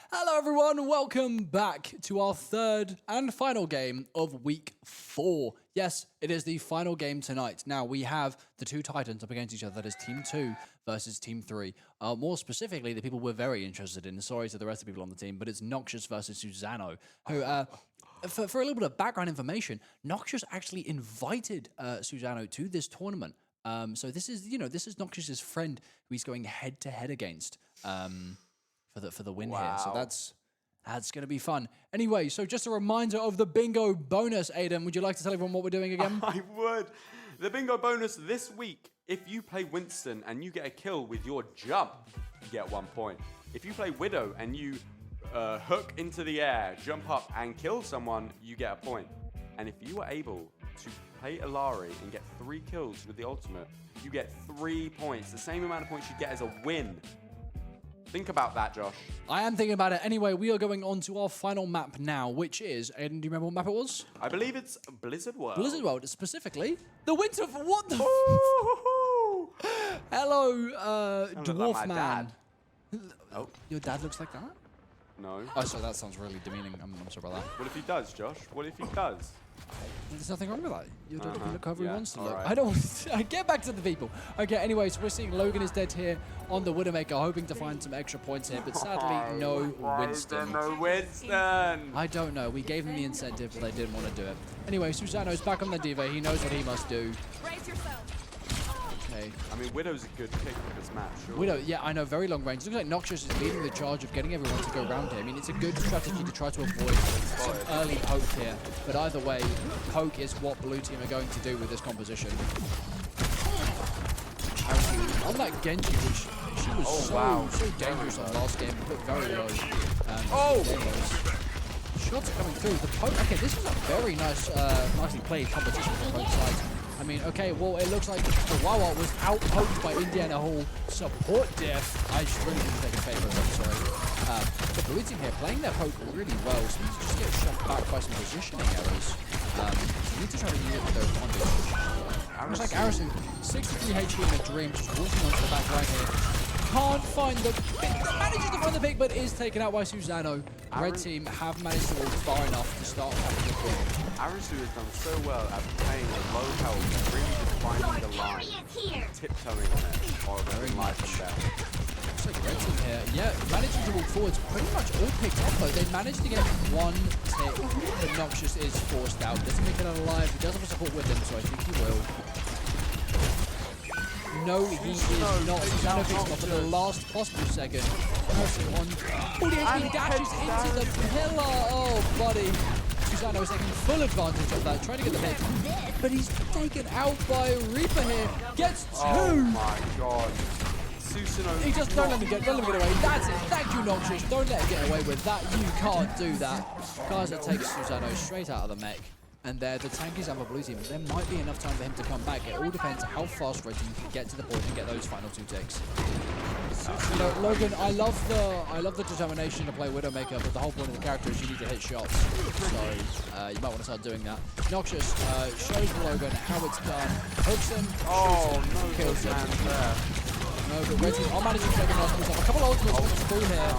Hello everyone, welcome back to our third and final game of week 4. Yes, it is the final game tonight. Now we have the two Titans up against each other. That is Team 2 versus Team 3. More specifically, the people we're very interested in. Sorry to the rest of the people on the team, but it's Noxious versus Susano, who... For a little bit of background information, Noxious actually invited Susano to this tournament. So this is Noxious's friend who he's going head to head against for the win here. So that's going to be fun. Anyway, so just a reminder of the bingo bonus. Aiden, would you like to tell everyone what we're doing again? I would. The bingo bonus this week: if you play Winston and you get a kill with your jump, you get 1 point. If you play Widow and you hook into the air, jump up, and kill someone, you get a point. And if you are able to play Ilari and get 3 kills with the ultimate, you get 3 points. The same amount of points you get as a win. Think about that, Josh. I am thinking about it. Anyway, we are going on to our final map now, which is... Aiden, do you remember what map it was? I believe it's Blizzard World. Blizzard World, specifically. The Winter... What the... Hello, Dwarf like my Man. dad. Oh. Your dad looks like that? No. Oh, sorry, that sounds really demeaning. I'm sorry about that. What if he does, Josh? What if he does? There's nothing wrong with that. Your dad can look however he wants to look. right. I don't... Get back to the people. Okay, anyways, we're seeing Logan is dead here on the Widowmaker, hoping to find some extra points here, but sadly, no Winston. No Winston. I don't know. We gave him the incentive, but they didn't want to do it. Anyway, Susano's back on the Diva. He knows what he must do. Brace yourself. Okay. I mean, Widow's a good pick for this match, sure. Widow, yeah, I know, very long range. Looks like Noxious is leading the charge of getting everyone to go around here. I mean, it's a good strategy to try to avoid some early poke here. But either way, poke is what blue team are going to do with this composition. On that Genji, which she was so dangerous on last game, put very low. Shots coming through. The poke, okay, this was a very nice, nicely played competition from both sides. I mean, okay, well, it looks like the Wawa was out-poked by Indiana Hall support diff. I just really didn't take a favor of them, sorry. The blue team here playing their poke really well, so you just get shoved back by some positioning errors. You need to try to use it with their advantage. Looks like Arison, 63 HP in a dream, just walking onto the back right here. Can't find the pick, manages to find the pick, but is taken out by Susano. Red team have managed to walk far enough to start having the pick. Arisu has done so well at playing a low health, really defining the line, tiptoeing on it, or very life and death. Looks like red team here, yeah, managing to walk forwards, pretty much all picked up though. They managed to get 1 tick, but Noxious is forced out. Doesn't make it alive, he does have a support with him, so I think he will. No, he is not. Susano picks him up at the last possible second. Harrison on 40 HP dashes into the pillar. Oh, buddy. Susano is taking full advantage of that, trying to get the hit. But he's taken out by Reaper here. Gets 2. Oh my god. Susano. He just don't let him get away. That's it. Thank you, Noxious. Don't let him get away with that. You can't do that. Guys, that takes Susano straight out of the mech. And there, the tank is on the blue team. There might be enough time for him to come back. It all depends how fast Red team can get to the point and get those final 2 ticks. You know, Logan, I love the determination to play Widowmaker, but the whole point of the character is you need to hit shots. So you might want to start doing that. Noxious shows Logan how it's done. Hooks him, kills him. No, but Red team are managing to take a couple of ultimates through here.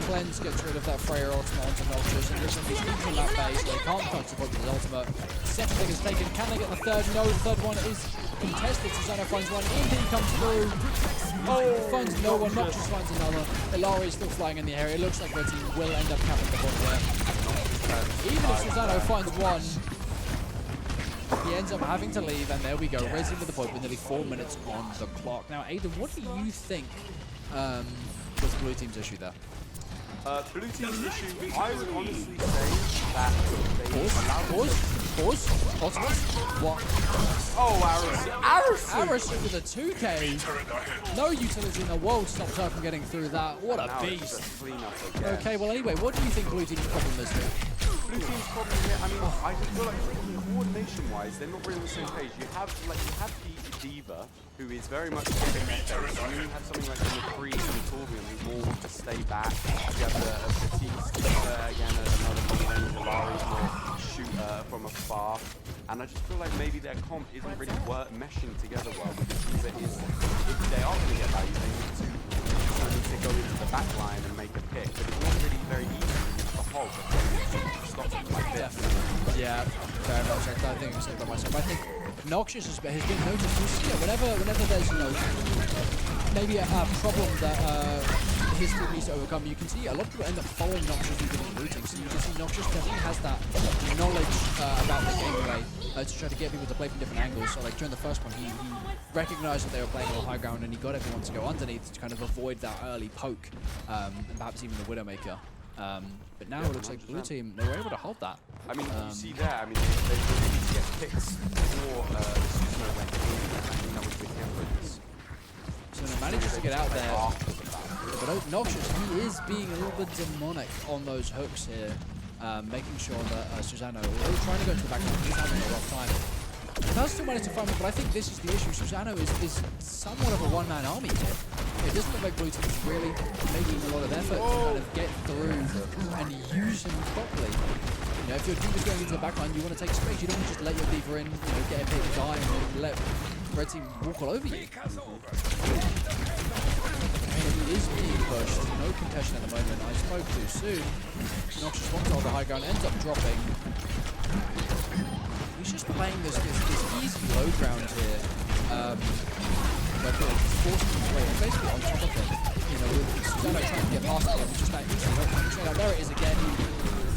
Cleanse gets rid of that Freya ultimate onto Noxious, and looks like he's keeping that base. They can't touch the point with his ultimate. Second thing is taken. Can they get the third? No, the third one is contested. Susano finds one. Indy comes through. Oh, finds no one. Noxious finds another. Ilari is still flying in the area. It looks like Red team will end up capping the point there. Even if Susano finds one, he ends up having to leave, and there we go. Red team with the point with nearly 4 minutes on the clock. Now, Aiden, what do you think was the blue team's issue there? Blue team's issue, I would honestly say that they Pause. Ultimate. What? Oh, Arison with a 2k. No utility in the world stops her from getting through that. What a beast. Okay, well anyway, what do you think blue team's problem is here? Blue team's problem here, I mean, I just feel like coordination-wise, they're not really on the same page. You have the Diva, who is very much getting their face. And then you have something like the McCree and Torbium, who more want to stay back. You have the Batiste, again, another mid-range, Valari's more shooter from afar. And I just feel like maybe their comp isn't really meshing together well, because Diva is, if they are going to get value, they need to also need to go into the back line and make a pick, but it's not really very easy against the Hog. Stop him like this. Definitely. Yeah, very much. I don't think I'm saying by myself. I think Noxious has been noticed. You see it whenever there's, you know, maybe a problem that his team needs to overcome, you can see a lot of people end up following Noxious even in routing. So you can see Noxious definitely has that knowledge about the gameplay to try to get people to play from different angles. So like during the first one, he recognized that they were playing on high ground and he got everyone to go underneath to kind of avoid that early poke and perhaps even the Widowmaker. But now it looks like blue team, they were able to hold that. I mean, you see there, I mean, they really need to get picks before Susanoo went in. I think that was the difference. So he manages to get out there. But Noxious, he is being a little bit demonic on those hooks here, making sure that Susanoo, although trying to go to the back line, he's having a rough time. Does still manage to find him, but I think this is the issue. Susanoo is somewhat of a one-man army here. It doesn't look like blue team is really making a lot of effort to kind of get through and use him properly. You know, if your D.Va's going into the back line, you want to take space. You don't want to just let your D.Va in, you know, get a pick, die, and then let red team walk all over you. He is being pushed. No contention at the moment. I spoke too soon. Noxious wants to hold the high ground, ends up dropping. He's just playing this easy low ground here. Where he's forcing his way basically on top of him. You know, with Susanoo trying to get past him, just that easy low ground. There it is again.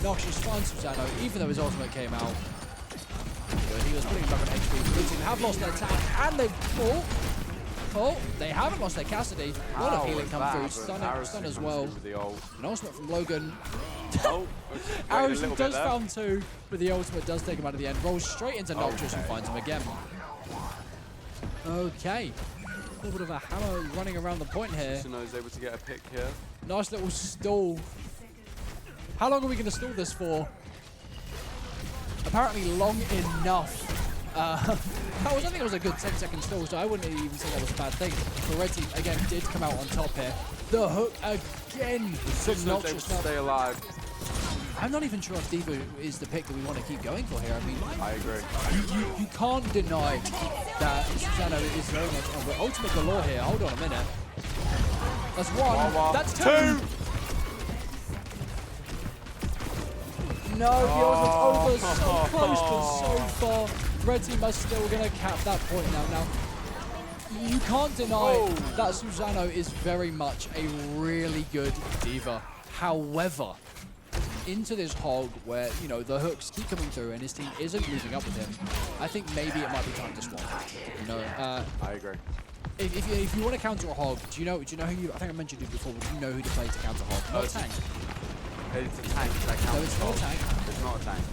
Noxious finds Susanoo, even though his ultimate came out. But he was putting him back on HP. Blue team have lost their tank, and they've they haven't lost their Cassidy. A lot of healing come through. Stun as well. An ultimate from Logan. Harrison does found two, but the ultimate does take him out of the end. Rolls straight into Noxious and finds him again. Okay. A little bit of a hammer running around the point here. Susanoo's able to get a pick here. Nice little stall. How long are we going to stall this for? Apparently long enough. I think it was a good 10-second stall, so I wouldn't even say that was a bad thing. The red team, again, did come out on top here. The hook again from Noxious. Stay alive. I'm not even sure if D.Va is the pick that we want to keep going for here. I mean, I agree. You can't deny that Susanoo is very much on the ultimate galore here. Hold on a minute. That's one. That's two. No, the ultimate's over. So close, but so far. Red team are still going to cap that point now. Now, you can't deny that Susanoo is very much a really good D.Va. However, into this hog where, you know, the hooks keep coming through and his team isn't losing up with him, I think maybe it might be time to swap. You know, I agree. If you want to counter a hog, do you know who you? I think I mentioned it before. But do you know who to play to counter hog? Not a tank. It's a tank. No, it's not a tank. It's not a tank.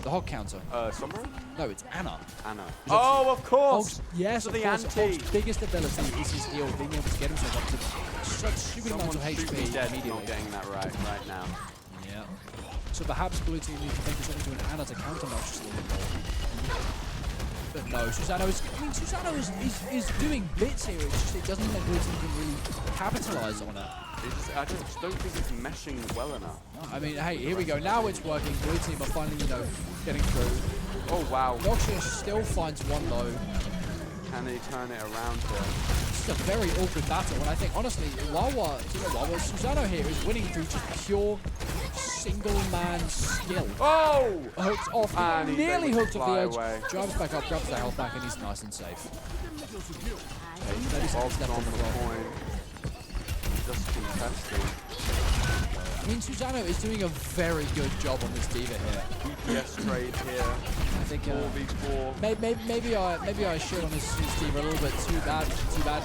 The hog counter. Sombra? No, it's Ana. Ana. Oh, of course. Yes, so of the course. anti. Hog's biggest ability is his heal, being able to get himself up to such stupid amounts of HP immediately. Not getting that right now. Yeah. So perhaps blue team need to think of something to an Ana to counter Noxious a little bit more. But no, Susanoo is doing bits here. It's just it doesn't mean that blue team can really capitalize on it. I just don't think it's meshing well enough. I mean, hey, here we go. Now it's working. Blue team are finally, you know, getting through. Oh, wow. Noxious still finds one, though. Can they turn it around here? It's a very awkward battle, and I think, honestly, Susanoo here is winning through just pure single-man skill. Oh! Hooked off. And nearly hooked off the edge. Away. Drives back up, grabs the health back, and he's nice and safe. Okay, 30 seconds Bob's left on on the the clock. point. Just contesting. I mean, Susanoo is doing a very good job on this D.Va here. DPS trade here. I think 4v4. maybe I shit on his D.Va a little bit too badly,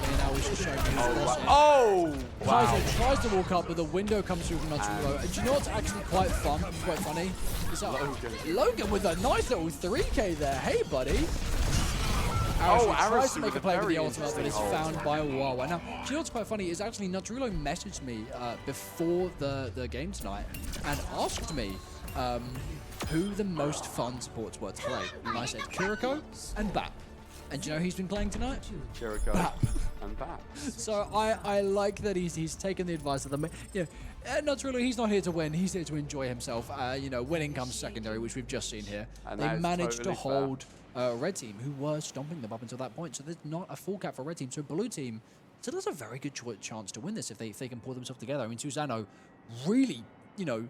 and now he's just showing me his crossing. Oh! Wow. Tries to walk up, but the window comes through from Natsulo. And do you know what's actually quite funny? Is that Logan with a nice little 3K there. Hey, buddy. Arashi tries to make a play with the ultimate, but is found by Wawa. Now, do you know what's quite funny is actually Natsulo messaged me before the game tonight and asked me who the most fun supports were to play. And I said Kiriko and Bap. And do you know who he's been playing tonight? Kiriko Bap. and Bap. So I like that he's taken the advice of them. You know, Natsulo, he's not here to win. He's here to enjoy himself. You know, winning comes secondary, which we've just seen here. And they managed totally to hold red team, who were stomping them up until that point. So there's not a full cap for red team. So blue team So there's a very good chance to win this if they can pull themselves together. I mean, Susano really, you know,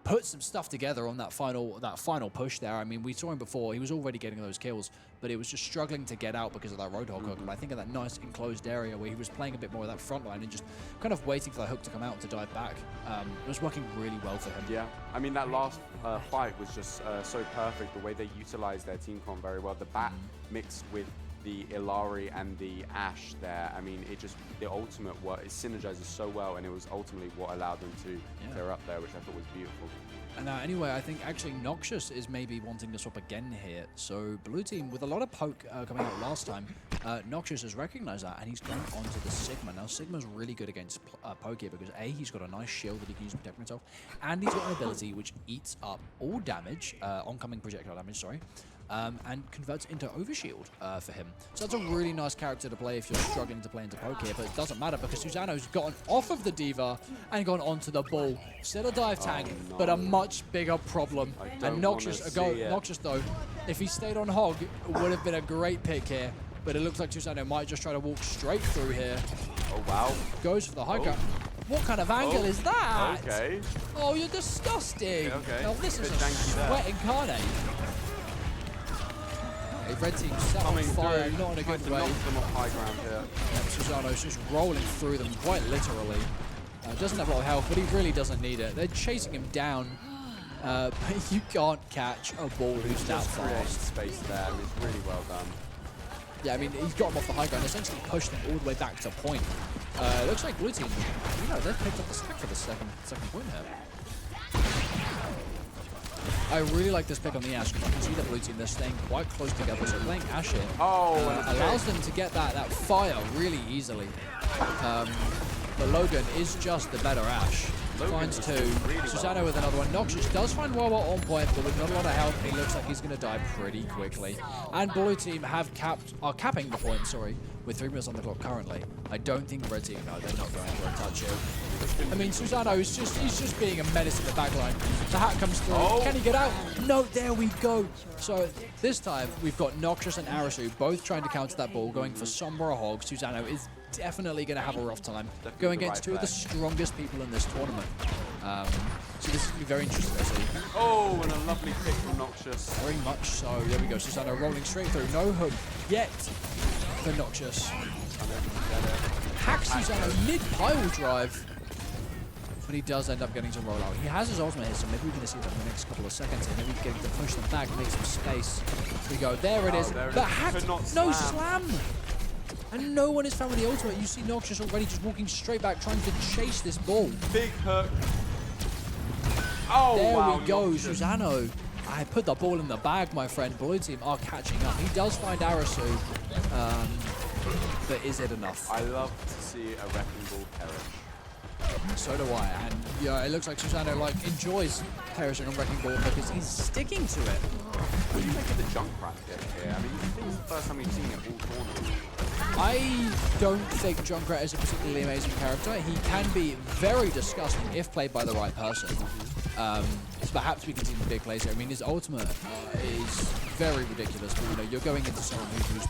put some stuff together on that final push there. I mean, we saw him before. He was already getting those kills, but he was just struggling to get out because of that Roadhog hook. But I think in that nice enclosed area where he was playing a bit more of that front line and just kind of waiting for the hook to come out to dive back, it was working really well for him. Yeah, I mean, that last fight was just so perfect. The way they utilized their team comp very well. The bat mixed with the Illari and the Ashe there. I mean, the ultimate it synergizes so well, and it was ultimately what allowed them to clear up there, which I thought was beautiful. And anyway, I think actually Noxious is maybe wanting to swap again here. So blue team, with a lot of poke coming out last time, Noxious has recognized that, and he's going onto the Sigma. Now, Sigma's really good against poke here because A, he's got a nice shield that he can use to protect himself, and he's got an ability which eats up all damage, oncoming projectile damage, sorry, and converts into overshield for him. So that's a really nice character to play if you're struggling to play into poke here, but it doesn't matter because Susano's gotten off of the D.Va and gone onto the bull. Still a dive tank, but a much bigger problem. And Noxious though, if he stayed on Hog, would have been a great pick here, but it looks like Susano might just try to walk straight through here. Oh, wow. Goes for the high ground. What kind of angle is that? Okay. Oh, you're disgusting. Okay. Now this is a sweat incarnate. Red team set on fire, not in a good way. Knock them off high ground here. Susano's just rolling through them quite literally. Doesn't have a lot of health, but he really doesn't need it. They're chasing him down, but you can't catch a ball who's that fast. Space there, and it's really well done. Yeah, I mean, he's got him off the high ground, essentially pushed him all the way back to point. It looks like blue team, you know, they've picked up the stack for the second point here. I really like this pick on the Ashe because you can see the blue team, they're staying quite close together, so playing Ashe here allows them to get that fire really easily. But Logan is just the better Ashe. Finds two. Susano with another one. Noxious does find Wawa on point, but with not a lot of health, he looks like he's going to die pretty quickly. And blue team are capping the point, sorry, with 3 minutes on the clock currently. I don't think red team, no, they're not going for a touch here. I mean, Susano is he's just being a menace in the backline. The hat comes through. Can he get out? No, there we go. So this time, we've got Noxious and Arasu both trying to counter that ball, going for Sombra Hog. Susano is definitely going to have a rough time going against two of the strongest people in this tournament. So this is going to be very interesting to see. Oh, and a lovely pick from Noxious. Very much so. There we go. Susano rolling straight through. No hook yet for Noxious. Hacks Susano mid-pile drive. But he does end up getting to roll out. He has his ultimate here, so maybe we're going to see that in the next couple of seconds. And maybe we get to push them back, make some space. Here we go. There it is. But hacked. No slam. And no one is found with the ultimate. You see Noxious already just walking straight back, trying to chase this ball. Big hook. Oh, there wow, we go, Noxious. Susano. I put the ball in the bag, my friend. Blue team are catching up. He does find Arasu, but is it enough? I love to see a wrecking ball perish. So do I, and yeah, it looks like Susano enjoys perishing on Wrecking Ball because he's sticking to it. What do you make of the Junkrat here? I mean, I think it's the first time we've seen it all tournament. I don't think Junkrat is a particularly amazing character. He can be very disgusting if played by the right person. So perhaps we can see the big plays here. I mean, his ultimate is very ridiculous. But, you know, you're going into someone who's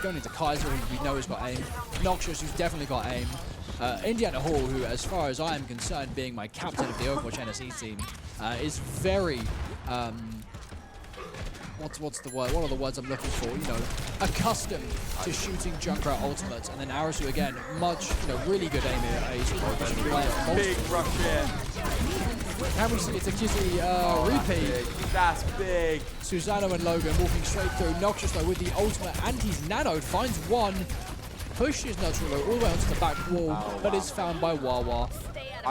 going into Kaiser, who we know has got aim. Noxious, who's definitely got aim. Indiana Hall, who, as far as I am concerned, being my captain of the Overwatch NSE team, is very, what's the word? What are the words I'm looking for? You know, accustomed to shooting Junkrat ultimates, and then Arasu again, really good aim here. Big rush here. Can we see it's a Kitty repeat? That's big. Susano and Logan walking straight through. Noxious though with the ultimate, and he's nanoed, finds one. Pushes Natrulo all the way onto the back wall, but is found by Wawa.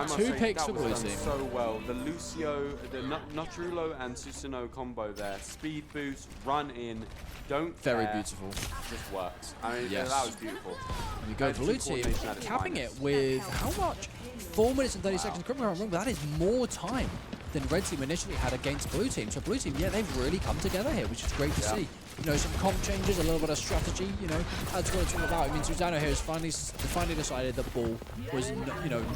Two picks for blue team. So well, the Natrulo and Susano combo there. Speed boost, run in, don't care. Very beautiful. Just works. I mean, yes. That was beautiful. And we go blue team, capping it with how much? 4 minutes and 30 seconds. Correct me if I'm wrong, but that is more time than Red Team initially had against Blue Team. So Blue Team, yeah, they've really come together here, which is great to see. You know, some comp changes, a little bit of strategy, you know, that's what it's all about. I mean, Susano here has finally decided the ball was,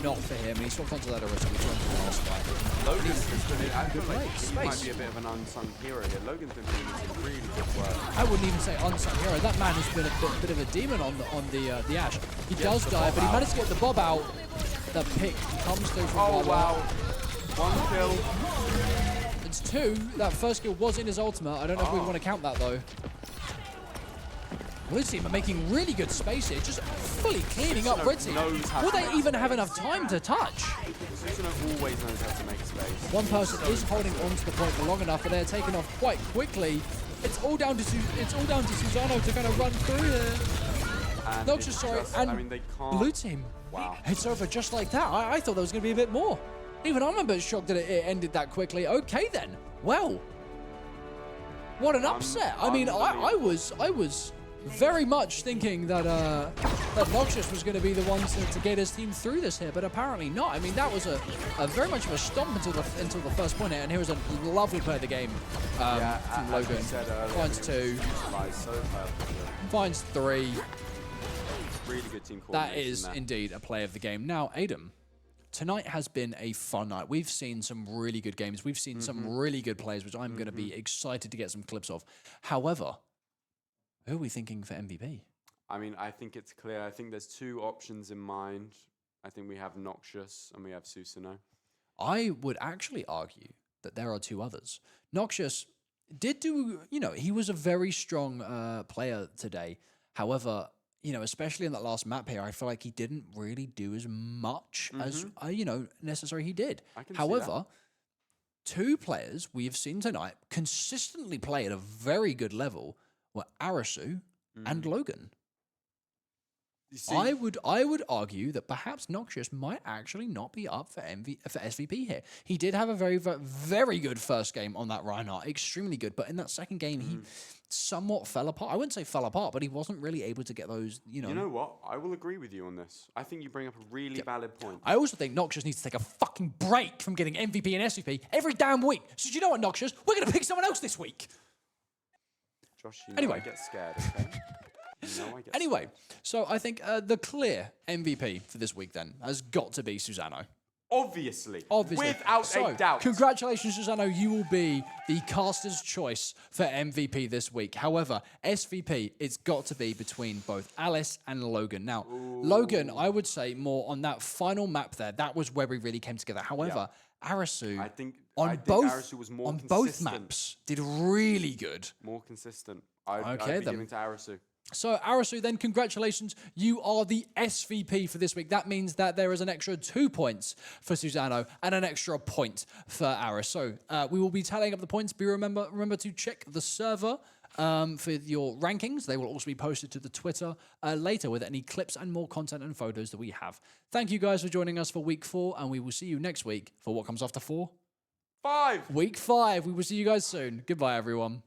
not for him, and he swapped onto that Arista, which went to the last guy. Logan's been, I feel like he might be a bit of an unsung hero here. Logan's been doing some really good work. I wouldn't even say unsung hero. That man has been a bit of a demon on the Ash. He does die, but he managed to get the Bob out. The pick comes through from Oh, Bob. wow. One kill. It's 2. That first kill was in his ultimate. I don't know if we want to count that, though. Blue Team are making really good space here, just fully cleaning up Red Team. Will they even have enough time to touch? Susano always knows how to make space. One person is holding on to the point for long enough, but they're taking off quite quickly. It's all down to Susano to kind of run through here. And Noxious, sorry, and I mean, they can't. Blue Team. Wow. It's over just like that. I thought there was going to be a bit more. Even I'm a bit shocked that it ended that quickly. Okay then. Well, what an upset. I mean, I was very much thinking that that Noxious was going to be the one to get his team through this here, but apparently not. I mean, that was a very much of a stomp until the first point here, and here was a lovely play of the game from Logan. Finds 2, finds 3. Really good team coordination. That is indeed a play of the game. Now, Adam, tonight has been a fun night. We've seen some really good games. We've seen some really good plays, which I'm going to be excited to get some clips of. However, who are we thinking for MVP? I mean, I think it's clear. I think there's 2 options in mind. I think we have Noxious and we have Susano. I would actually argue that there are 2 others. Noxious did do, he was a very strong player today. However, especially in that last map here, I feel like he didn't really do as much as, necessary he did. However, 2 players we have seen tonight consistently play at a very good level were Arasu and Logan. I would argue that perhaps Noxious might actually not be up for SVP here. He did have a very, very good first game on that Reinhardt, extremely good. But in that second game, he somewhat fell apart. I wouldn't say fell apart, but he wasn't really able to get those. You know what? I will agree with you on this. I think you bring up a really valid point. I also think Noxious needs to take a fucking break from getting MVP and SVP every damn week. So do you know what, Noxious? We're going to pick someone else this week. Josh, anyway, I get scared. Okay. Anyway, so I think the clear MVP for this week then has got to be Susano. Obviously. Without a doubt. Congratulations, Susano. You will be the caster's choice for MVP this week. However, SVP, it's got to be between both Alice and Logan. Now, Logan, I would say more on that final map there. That was where we really came together. However, Arasu, I think both Arasu was more consistent. both maps, did really good. More consistent. I'd be giving to Arasu. So, Arasu, then congratulations. You are the SVP for this week. That means that there is an extra 2 points for Susano and an extra point for Arasu. So, we will be tallying up the points. Remember to check the server for your rankings. They will also be posted to the Twitter later with any clips and more content and photos that we have. Thank you guys for joining us for week 4, and we will see you next week for what comes after 4? 5. Week 5. We will see you guys soon. Goodbye, everyone.